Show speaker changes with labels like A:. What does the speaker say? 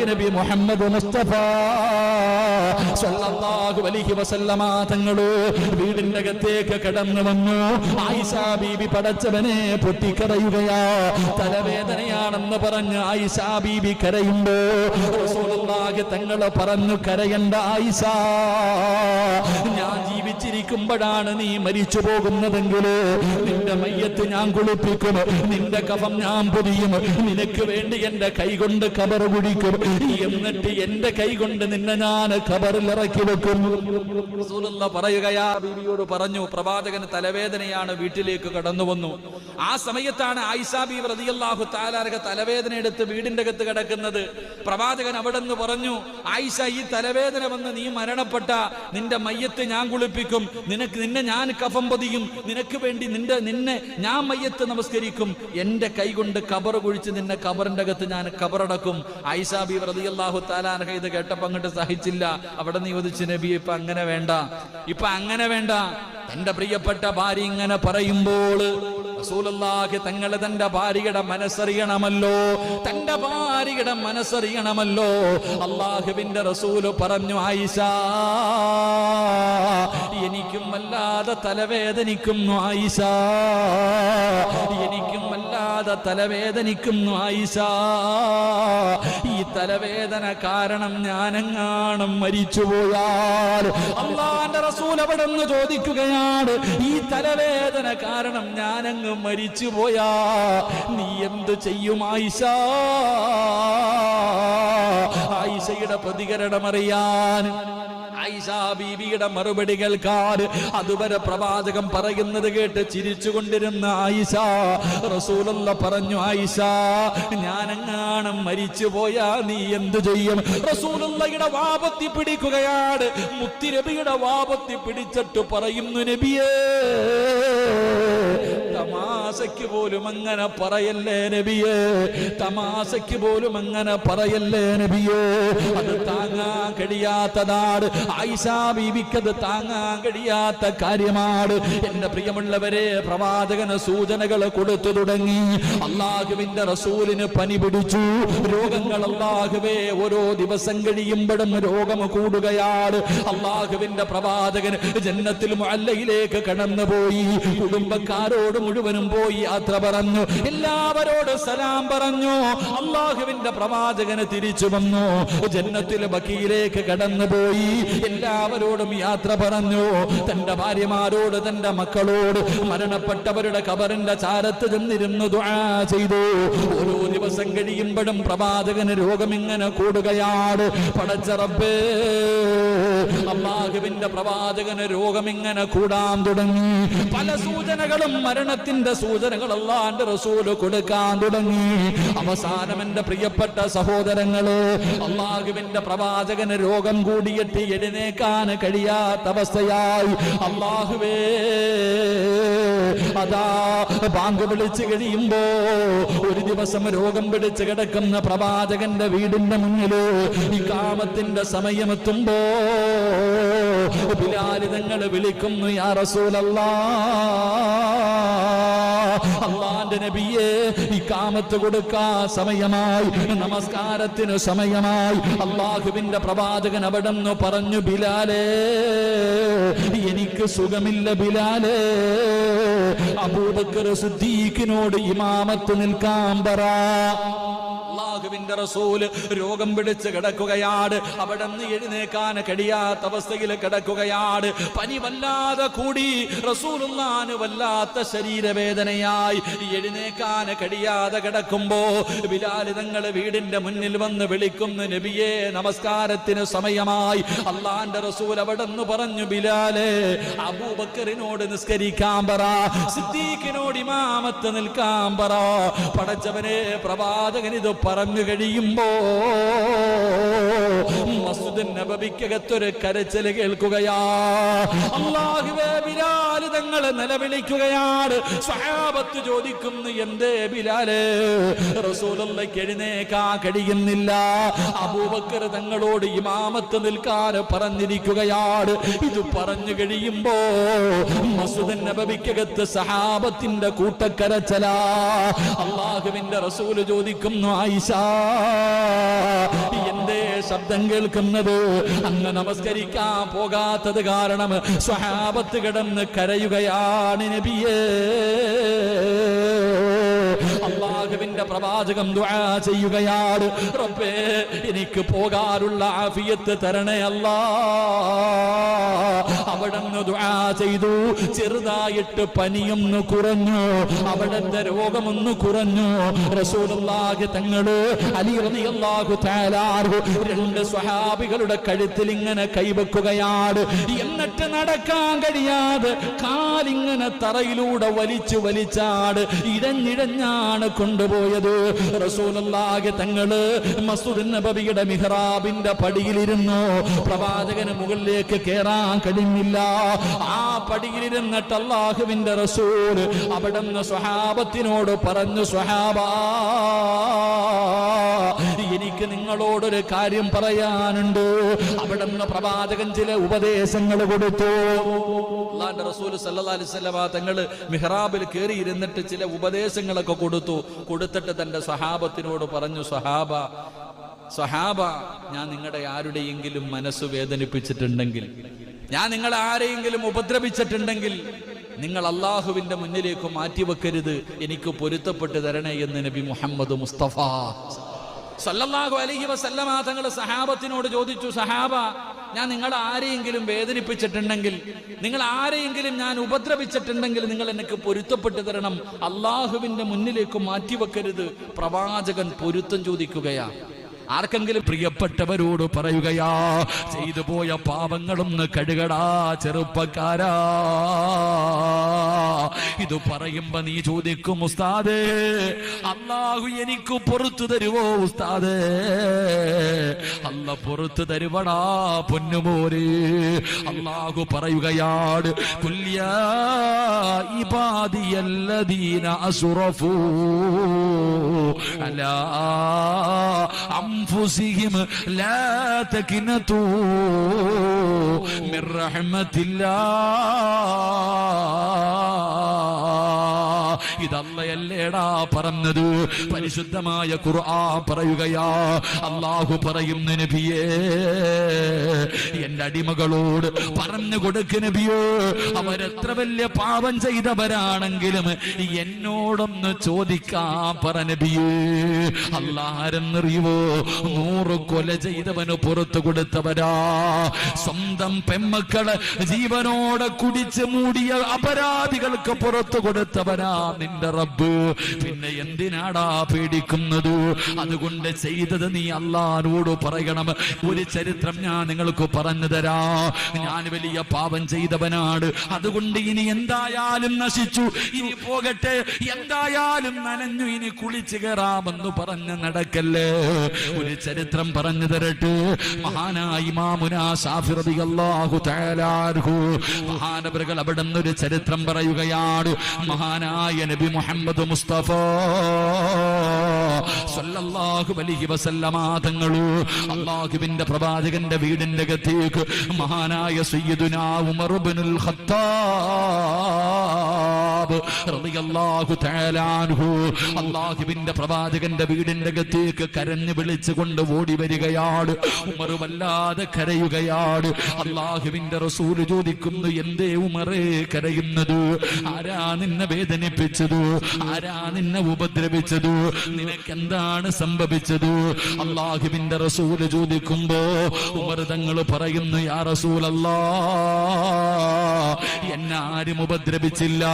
A: നബി മുഹമ്മദ് മുസ്തഫ സല്ലല്ലാഹു അലൈഹി വസല്ലമ തങ്ങള് വീടിന്റെ അകത്തേക്ക് കടന്നു വന്നു. ആയിഷ ബീബി പടച്ചവനെ പൊട്ടിക്കരയുകയാ. തലവേദനയാണെന്ന് പറഞ്ഞ് ആയിഷ ബീബി കരയുമ്പോ റസൂലുള്ളാഹി തങ്ങള് പറഞ്ഞു, കരയണ്ട ആയിഷ, ഞാൻ ജീവിച്ചിരിക്കുമ്പോഴാണ് നീ മരിച്ചു പോകുന്നതെങ്കിൽ നിന്റെ മയ്യത്ത് ഞാൻ കുളിപ്പിക്കും, നിന്റെ കഫം ഞാൻ പൊതിയും, നിനക്ക് വേണ്ടി എന്റെ കൈകൊണ്ട് കബർ കുഴിക്കും, എന്നിട്ട് എന്റെ കൈകൊണ്ട് നിന്നെ ഞാൻ ഖബറിൽ ഇറക്കി വെക്കും. റസൂലുള്ളാഹി പറയുകയാ, ബീവിയോട് പറഞ്ഞു, പ്രവാചകന് തലവേദനയാണ്, വീട്ടിലേക്ക് കടന്നു വന്നു. ആ സമയത്താണ് ആയിഷ ബീവി റളിയല്ലാഹു തആല അൻഹ തലവേദന എടുത്ത് വീടിന്റെ അകത്ത് കിടക്കുന്നത്. പ്രവാചകൻ അവിടെ നിന്ന് പറഞ്ഞു, ആയിഷ, ഈ തലവേദന വന്ന് നീ മരണപ്പെട്ട നിന്റെ മയ്യത്ത് ഞാൻ കുളിപ്പിക്കും, നിന്നെ ഞാൻ കഫം പൊതിയും, നിനക്ക് വേണ്ടി നിന്നെ ഞാൻ മയ്യത്ത് നമസ്കരിക്കും, എന്റെ കൈ കൊണ്ട് ഖബർ കുഴിച്ച് നിന്നെ ഖബറിന്റെ അകത്ത് ഞാൻ ഖബറടക്കും. ആയിഷ ബീവി റളിയല്ലാഹു തആല അൻഹ ഇത് കേട്ടപ്പോൾ അങ്ങോട്ട് സഹിച്ചില്ല. അവിടെ നിന്ന് ചോദിച്ചു, നബി ഇപ്പൊ അങ്ങനെ വേണ്ട, ഇപ്പൊ അങ്ങനെ വേണ്ട. തന്റെ പ്രിയപ്പെട്ട ഭാര്യ ഇങ്ങനെ പറയുമ്പോൾ റസൂലുള്ളാഹി തങ്ങൾ തന്റെ ഭാര്യയുടെ മനസ്സറിയണമല്ലോ, തന്റെ ഭാര്യയുടെ മനസ്സറിയണമല്ലോ. അല്ലാഹുവിന്റെ റസൂല് പറഞ്ഞു, ആയിഷ, എനിക്കും വല്ലാതെ തലവേദനിക്കുന്നു ആയിഷ, എനിക്കും വല്ലാതെ തലവേദനിക്കുന്നു ആയിഷ. ഈ തലവേദന കാരണം ഞാനെങ്ങാനും മരിച്ചുപോയാൽ, അല്ലാഹുവിന്റെ റസൂൽ അവിടെ നിന്ന് ചോദിക്കുകയാണ്, ഈ തലവേദന കാരണം ഞാനങ്ങ് മരിച്ചുപോയാ നീ എന്ത് ചെയ്യും ആയിഷ? ആയിഷയുടെ പ്രതികരണം അറിയാൻ, ആയിഷ ബീവിയുടെ മറുപടി കേൾക്കാൻ അതുവരെ പ്രവാചകൻ പറയുന്നത് കേട്ട് ചിരിച്ചുകൊണ്ടിരുന്ന ആയിഷ റസൂലുള്ളാഹി പറഞ്ഞു, ആയിഷ, ഞാനെങ്ങാനും മരിച്ചു പോയാ നീ എന്തു ചെയ്യും? റസൂലുള്ളാഹിയുടെ വാപത്തി പിടിക്കുകയാണ്. മുത്തുനബിയുടെ വാപത്തി പിടിച്ചിട്ട് പറയുന്നു, നബിയേ, തമാശയ്ക്ക് പോലും അങ്ങനെ പറയല്ലേ നബിയേ, തമാശയ്ക്ക് പോലും അങ്ങനെ പറയല്ലേ നബിയേ, അത് താങ്ങാൻ കഴിയാത്തതാണ്. ആയിഷ ബീവിക്കത് താങ്ങാൻ കഴിയാത്ത കാര്യമാണ്. എന്റെ പ്രിയമുള്ളവരെ, പ്രവാചകന് സൂചനകൾ കൊടുത്തു തുടങ്ങി. അല്ലാഹുവിന്റെ റസൂലിന് പനി പിടിച്ചു. രോഗങ്ങൾ അല്ലാഹുവേ ഓരോ ദിവസം കഴിയുമ്പോഴും രോഗം കൂടുകയാണ്. അല്ലാഹുവിന്റെ പ്രവാചകൻ ജന്നത്തുൽ മുഅല്ലയിലേക്ക് കടന്നുപോയി. കുടുംബക്കാരോട് മുഴുവനും പോയി യാത്ര പറഞ്ഞു, എല്ലാവരോട് സലാം പറഞ്ഞു. അല്ലാഹുവിന്റെ പ്രവാചകന് തിരിച്ചു വന്നു. ജന്നത്തുൽ ബഖീയിലേക്ക് കടന്നുപോയി. എല്ലാവരോടും യാത്ര പറഞ്ഞു. തന്റെ ഭാര്യമാരോട്, തന്റെ മക്കളോട്, മരണപ്പെട്ടവരുടെ ഖബറിന്റെ ചാരത്ത് ചെന്നിരുന്നു ദുആ ചെയ്തു. ഓരോ ദിവസം കഴിയുമ്പോഴും പ്രവാചകന് രോഗം ഇങ്ങനെ കൂടുകയാണ്. പടച്ച റബ്ബേ, അല്ലാഹുവിന്റെ പ്രവാചകന് രോഗം ഇങ്ങനെ കൂടാൻ തുടങ്ങി. പല സൂചനകളും, മരണത്തിന്റെ സൂചനകൾ അല്ലാഹുവിന്റെ റസൂൽ കൊടുക്കാൻ തുടങ്ങി. അവസാനം എന്റെ പ്രിയപ്പെട്ട സഹോദരങ്ങളെ, അല്ലാഹുവിന്റെ പ്രവാചകന് രോഗം കൂടിയിട്ട് എഴുന്നേക്കാൻ കഴിയാത്ത അവസ്ഥയായി. അല്ലാഹുവേ, അതാ ബാങ്ക് വിളിച്ചു കഴിയുമ്പോ ഒരു ദിവസം രോഗം പിടിച്ച് കിടക്കുന്ന പ്രവാചകന്റെ വീടിന്റെ മുന്നില് ഇഖാമത്തിന്റെ സമയമെത്തുമ്പോ ബിലാൽ തങ്ങൾ വിളിക്കുന്നു, യാ റസൂലല്ലാഹ്, അല്ലാഹുവിന്റെ നബിയേ, ഇഖാമത്ത് കൊടുക്കാൻ സമയമായി, നമസ്കാരത്തിന് സമയമായി. അല്ലാഹുവിന്റെ പ്രവാചകൻ അവിടെന്ന് പറഞ്ഞു, ബിലാലേ, എനിക്ക് സുഖമില്ല ബിലാലേ, അബൂബക്കർ സിദ്ദീഖിനോട് ഇമാമത്ത് നിൽക്കാൻ പറ. അല്ലാഹുവിന്റെ റസൂല് രോഗം പിടിച്ച് കിടക്കുകയാണ്. അവിടെ നിന്ന് എഴുന്നേക്കാൻ കഴിയാത്ത അവസ്ഥയിൽ കിടക്കുകയാണ്. പനി വല്ലാതെ കൂടി. റസൂലുള്ളാഹിന് വല്ലാത്ത ശരീരവേദനയായി. എഴുന്നേക്കാൻ കഴിയാതെ കിടക്കുമ്പോ ബിലാൽ തങ്ങൾ വീടിന്റെ മുന്നിൽ വന്ന് വിളിക്കുന്നു, നബിയേ, നമസ്കാരത്തിന് സമയമായി. അല്ലാഹുവിന്റെ റസൂൽ അവിടെ നിന്ന് പറഞ്ഞു, ബിലാലേ, അബൂബക്കറിനോട് നിസ്കരിക്കാൻ പറ, സിദ്ദീഖിനോട് ഇമാമത്ത് നിൽക്കാൻ പറ. പടച്ചവനെ, പ്രവാചകൻ ഇത് പറഞ്ഞു കഴിയുമ്പോ മസ്ജിദുൻ നബവിക്കകത്തൊരു കരച്ചിൽ കേൾക്കുകയാ. അല്ലാഹുവേ, ബിലാൽ തങ്ങൾ നിലവിളിക്കുകയാണ്. സ്വഹാബത്ത് ചോദിക്കുന്നു, എന്തേ ബിലാലേ? റസൂലുള്ളാഹിക്ക് എഴുന്നേക്കാൻ കഴിയുന്നില്ല. അബൂബക്കർ തങ്ങളോട് ഇമാമത്ത് നിൽക്കാൻ പറഞ്ഞിരിക്കുകയാണ്. ഇത് പറഞ്ഞു കഴിയുമ്പോ മസ്ജിദുൻ നബവിക്കകത്ത് സഹാബത്തിന്റെ കൂട്ടക്കരച്ചലാ. അല്ലാഹുവിന്റെ റസൂൽ ചോദിക്കുന്നു, ആയിഷ, ശബ്ദം കേൾക്കുന്നത്. അങ്ങ് നമസ്കരിക്കാൻ പോകാത്തത് കാരണം സ്വഹാബത്ത് കിടന്ന് കരയുകയാണ് നബിയേ. അല്ലാഹുവിന്റെ പ്രവാചകം ദുആ ചെയ്യുകയാണ്, റബ്ബേ എനിക്ക് പോകാനുള്ള ആഫിയത്ത് തരണേ അല്ലാ. അവിടുന്ന് ദുആ ചെയ്തു. ചെറുതായിട്ട് പനിയൊന്ന് കുറഞ്ഞു, അവിടുത്തെ രോഗമൊന്ന് കുറഞ്ഞു. റസൂലുള്ളാഹി തങ്ങള് അലി റളിയല്ലാഹു തആല രണ്ട് സ്വഹാബികളുടെ കഴുത്തിൽ ഇങ്ങനെ കൈവെക്കുകയാണ്. എന്നിട്ട് നടക്കാൻ കഴിയാതെ കാലിങ്ങനെ തറയിലൂടെ വലിച്ചാട് ഇഴഞ്ഞിഴഞ്ഞാണ് കൊണ്ടുപോയത്. റസൂലുള്ളാഹി തങ്ങള് മസ്ജിദ് നബവിയുടെ മിഹ്റാബിന്റെ പടിയിലിരുന്നു. പ്രവാചകന് മുകളിലേക്ക് കേറാൻ കഴിഞ്ഞില്ല. ആ പടിയിലിരുന്നിട്ട് അല്ലാഹുവിന്റെ റസൂൽ അവിടുന്ന് സ്വഹാബത്തിനോട് പറഞ്ഞു, സ്വഹാബാ, എനിക്ക് നിങ്ങളോടൊരു കാര്യം പറയാനുണ്ട്. അവിടുന്ന് പ്രവാചകൻ ചില ഉപദേശങ്ങൾ കൊടുത്തു. അല്ലാഹുവിന്റെ റസൂൽ സല്ലല്ലാഹു അലൈഹി വസല്ലം തങ്ങൾ മിഹ്റാബിൽ കയറി ഇരുന്നിട്ട് ചില ഉപദേശങ്ങളൊക്കെ കൊടുത്തിട്ട് തന്റെ സ്വഹാബത്തിനോട് പറഞ്ഞു, സ്വഹാബ, ഞാൻ നിങ്ങളുടെ ആരുടെയെങ്കിലും മനസ്സ് വേദനിപ്പിച്ചിട്ടുണ്ടെങ്കിൽ, ഞാൻ നിങ്ങളെ ആരെയെങ്കിലും ഉപദ്രവിച്ചിട്ടുണ്ടെങ്കിൽ നിങ്ങൾ അള്ളാഹുവിന്റെ മുന്നിലേക്ക് മാറ്റിവെക്കരുത്, എനിക്ക് പൊരുത്തപ്പെട്ട് തരണേ എന്ന് നബി മുഹമ്മദ് മുസ്തഫ സല്ലല്ലാഹു അലൈഹി വസല്ലമ തങ്ങൾ സഹാബത്തിനോട് ചോദിച്ചു, സഹാബ, ഞാൻ നിങ്ങളെ ആരെയെങ്കിലും വേദനിപ്പിച്ചിട്ടുണ്ടെങ്കിൽ, നിങ്ങൾ ആരെയെങ്കിലും ഞാൻ ഉപദ്രവിച്ചിട്ടുണ്ടെങ്കിൽ നിങ്ങൾ എനിക്ക് പൊരുത്തപ്പെട്ട് തരണം, അള്ളാഹുവിന്റെ മുന്നിലേക്ക് മാറ്റിവെക്കരുത്. പ്രവാചകൻ പൊരുത്തം ചോദിക്കുകയാ. ആർക്കെങ്കിലും പ്രിയപ്പെട്ടവരോട് പറയുകയാ, ചെയ്തു പോയ പാപങ്ങളൊന്ന് കഴുകടാ ചെറുപ്പക്കാരാ. ഇത് പറയുമ്പോ നീ ചോദിക്കും, ഉസ്താദേ, അല്ലാഹു എനിക്ക് പുറത്തു തരുവോ ഉസ്താദേ? അല്ല പുറത്തു തരുവടാ പൊന്നുമോരെ. അല്ലാഹു പറയുകയാണ്, കുല്യാ ഇബാദിയല്ലദീന അസ്റഫൂ അലാ أنفسهم لا تكنتوا من رحمة الله. ഇതല്ലയല്ലേടാ പറഞ്ഞത്? പരിശുദ്ധമായ ഖുർആൻ പറയുകയാ. അല്ലാഹു പറയുന്നു, നബിയേ, എന്റെ അടിമകളോട് പറഞ്ഞു കൊടുക്ക് നബിയേ, അവരെത്ര വലിയ പാപം ചെയ്തവരാണെങ്കിലും എന്നോടൊന്ന് ചോദിക്കാൻ പറ നബിയേ. അല്ലാരെന്നറിയുവോ? 100 കൊല ചെയ്തവന് പുറത്തു കൊടുത്തവരാ. സ്വന്തം പെമ്മക്കളെ ജീവനോടെ കുടിച്ച് മൂടിയ അപരാധികൾക്ക് പുറത്തു കൊടുത്തവരാ നിന്റെ റബ്ബ്. പിന്നെ എന്തിനാടാ പേടിക്കുന്നത്? അതുകൊണ്ട് ചെയ്തത് നീ അല്ലാഹുവോട് പറയണം. ഒരു ചരിത്രം ഞാൻ നിങ്ങൾക്ക് പറഞ്ഞു തരാ. ഞാൻ വലിയ പാപം ചെയ്തവനാണ്, അതുകൊണ്ട് ഇനി എന്തായാലും നശിച്ചു, ഇനി പോകട്ടെ, എന്തായാലും നനഞ്ഞു, ഇനി കുളിച്ചു കയറാമെന്ന് പറഞ്ഞ് നടക്കല്ലേ. ഒരു ചരിത്രം പറഞ്ഞു തരട്ടെ. മഹാനായ ഇമാമുനാ ശാഫി റളിയല്ലാഹു തആല അൻഹു മഹാനവറുകൾ അവിടുന്ന് ഒരു ചരിത്രം പറയുകയാണ്. മഹാനായ നബി മുഹമ്മദ് മുസ്തഫ സല്ലല്ലാഹു അലൈഹി വസല്ലമ തങ്ങൾ അല്ലാഹുവിന്റെ പ്രവാചകന്റെ വീടിന്റെ അകത്തേക്ക് മഹാനായ സയ്യിദുനാ ഉമർ ഇബ്നുൽ ഖത്താബ് റളിയല്ലാഹു തആല അൻഹു അല്ലാഹുവിന്റെ പ്രവാചകന്റെ വീടിന്റെ അകത്തേക്ക് കരഞ്ഞു വിളിച്ചുകൊണ്ട് ഓടി വരികയാണ്. ഉമർ വല്ലാതെ കരയുകയാണ്. അല്ലാഹുവിന്റെ റസൂൽ ചോദിക്കുന്നു, എന്തേ ഉമറേ കരയുന്നത്? ആരാ നിന്നെ വേദനിപ്പിച്ചത്? ആരാ നിന്നെ ഉപദ്രവിച്ചത്? നിനക്കെന്താണ് സംഭവിച്ചത്? അല്ലാഹുവിന്റെ റസൂൽ ചോദിക്കുമ്പോ ഉമർ തങ്ങൾ പറയുന്നു, യാ റസൂലല്ലാഹ്, എന്നെ ആരും ഉപദ്രവിച്ചില്ല.